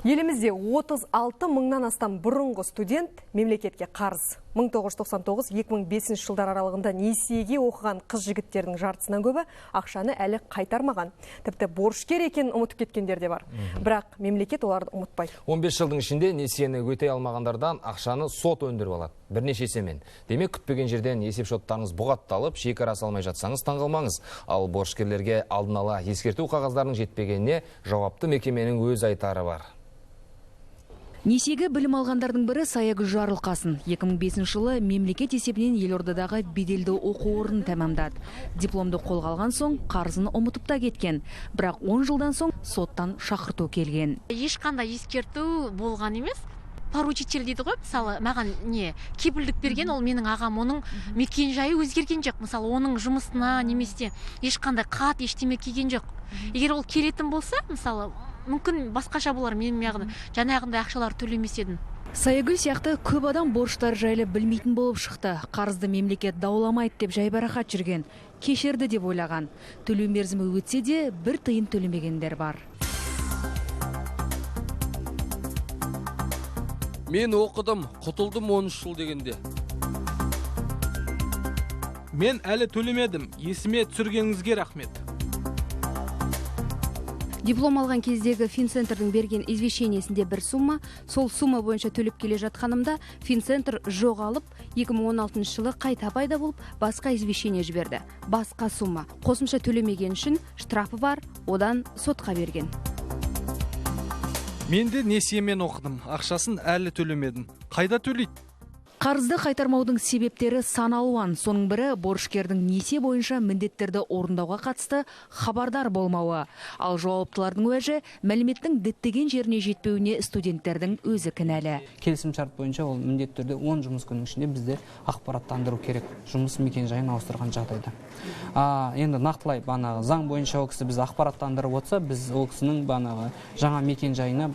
Елімізде 36 мыңнан астам бұрынғы студент мемлекетке қарыз. 1999-2005 жылдар аралығында несиеге оқыған қыз жігіттердің жартысынан көбі ақшаны әлі қайтармаған. Тіпті борышкер екенін ұмытып кеткендер де бар. Бірақ мемлекет оларды ұмытпайды. 15 жылдың ішінде несиені өтей алмағандардан ақшаны сот өндіріп алады. Бірнеше есемен. Демек, күтпеген жерден есепшоттарыңыз бұғатталып, шекара салмай жатсаңыз таңғалмаңыз. Ал борышкерлерге алдын ала ескерту қағаздарының жетпегеніне жауапты мекеменің өз айтары бар. Несиеге білім алғандардың бірі Саягүл Жарылқасын. 2005 жылы мемлекет есебінен елордадағы беделді оқу орнын тәмамдады. Дипломды қолға алған соң қарызын ұмытып та кеткен. Бірақ 10 жылдан соң соттан шақырту келген. Ешқандай ескерту болған емес. Поручитель дейді ғой, мысалы, маған кепілдік берген, ол менің ағам, оның мекен жайы өзгерген жоқ. Мысалы, оның жұмысына немесе ешқандай қат ештеме келген жоқ. Егер ол келетін болса, мысалы, мүмкін басқаша болар, мен жаңағындай ақшалар төлемес едім. Саягүл сияқты көп адам борыштар жайлы білмейтін болып шықты. Қарызды мемлекет дауламайды деп жайбарақат жүрген. Кешірді деп ойлаған. Төлеу мерзімі өтсе де бір тиын төлемегендер бар. Мен оқыдым, құтылдым 13 жыл дегенде. Мен әлі төлемедім, есіме түсіргеніңізге рахмет. Диплом алған кездегі Финцентрдің берген извещениесінде бір сумма, сол сумма бойынша төлеп келе жатқанымда Финцентр жоғалып, 2016 жылы қайта пайда болып, басқа извещение жіберді. Басқа сумма. Қосымша төлемеген үшін штрафы бар, одан сотқа берген. Мен де несиемен оқыдым, ақшасын әлі төлемедім. Қайда төлейді? Қарызды қайтармаудың себептері сан алуан. Соның бірі борышкердің несие бойынша міндеттерді орындауға қатысты хабардар болмауы. Ал жауаптылардың уәжі мәліметтің діттеген жеріне жетпеуіне студенттердің өзі кінәлі. Келісім шарт бойынша ол міндеттерді 10 жұмыс күнінің ішінде бізде ақпараттандыру керек. Жұмыс мекен жайын ауыстырған жағдайда. Енді нақтылай, заң бойынша ол кісі біз ақпараттандырып отса, біз ол кісінің жаңа мекен жайына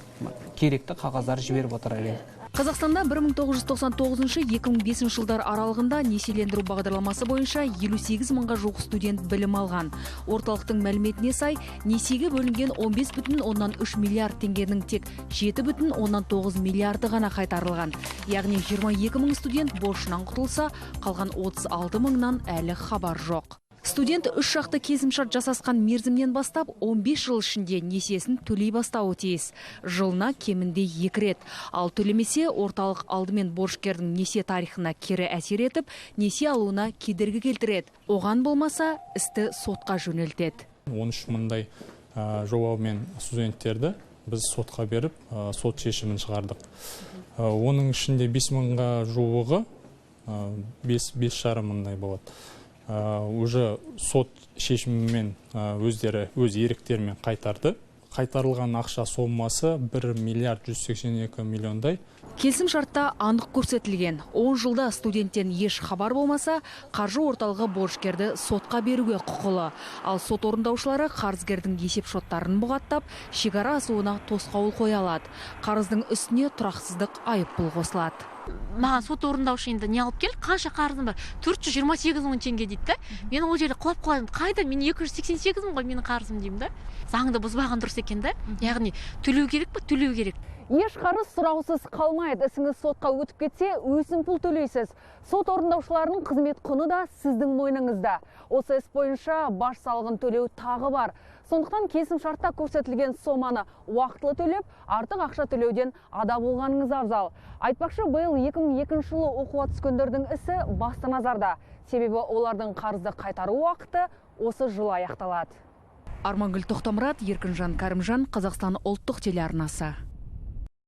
керекті қағаздар жіберіп отырар едік. Қазақстанда 1999-2005 жылдар аралығында несиелендіру бағдарламасы бойынша 58 мыңға жуық студент білім алған. Орталықтың мәліметіне сай, несиеге бөлінген 15,3 миллиард теңгенің тек 7,9 миллиарды ғана қайтарылған. Яғни 22 мың студент борышынан құтылса, қалған 36 мыңнан әлі хабар жоқ. Студент үш шақты келісімшарт жасасқан мерзімнен бастап 15 жыл ішінде несиесін төлей бастауы тиіс. Жылына кемінде 2 рет. Ал төлемесе, орталық алдымен борышкердің несие тарихына кері әсер етіп, несие алуына кедергі келтіреді. Оған болмаса, істі сотқа жөнелтеді. 13 мыңдай жауабымен студенттерді біз сотқа беріп, сот шешімін шығардық. Оның ішінде 5 мыңға жуығы 5,5 мыңдай болады. Уже сот шешімімен өздері өз еріктерімен қайтарды. Қайтарылған ақша сомасы 1 миллиард 182 миллиондай. Келісім шартта анық көрсетілген. 10 жылда студенттен еш хабар болмаса, қаржы орталығы борышкерді сотқа беруге құқылы. Ал сот орындаушылары қарызгердің есеп шоттарын бұғаттап, шекара асуына тосқауыл қоя алады. Қарыздың үстіне тұрақсыздық айыппұл қосылады. Маған сот орындаушы енді не алып келді, қанша қарызым бар? 428 мың теңге дейді. Мен ол жерде құлап қалдым. Қайда? Мен 288 мың ғой менің қарызым деймін да. Заңды бұзбаған дұрыс екен да. Яғни төлеу керек пе? Төлеу керек. Еш қарыз сұраусыз қалмайды. Ісіңіз сотқа өтіп кетсе, өсімпұл төлейсіз. Сот орындаушыларының қызмет құны да сіздің мойныңызда. Осы іс бойынша баж салығын төлеу тағы бар. Сондықтан келісімшартта көрсетілген соманы уақытылы төлеп, артық ақша төлеуден ада болғаныңыз абзал. Айтпақшы, биыл 2002 жылы оқуға түскендердің ісі басты назарда. Себебі олардың қарызды қайтару уақыты осы жылы аяқталады. Армангүл Тоқтамұрат, Еркінжан Кәрімжан, Қазақстан ұлттық телеарнасы.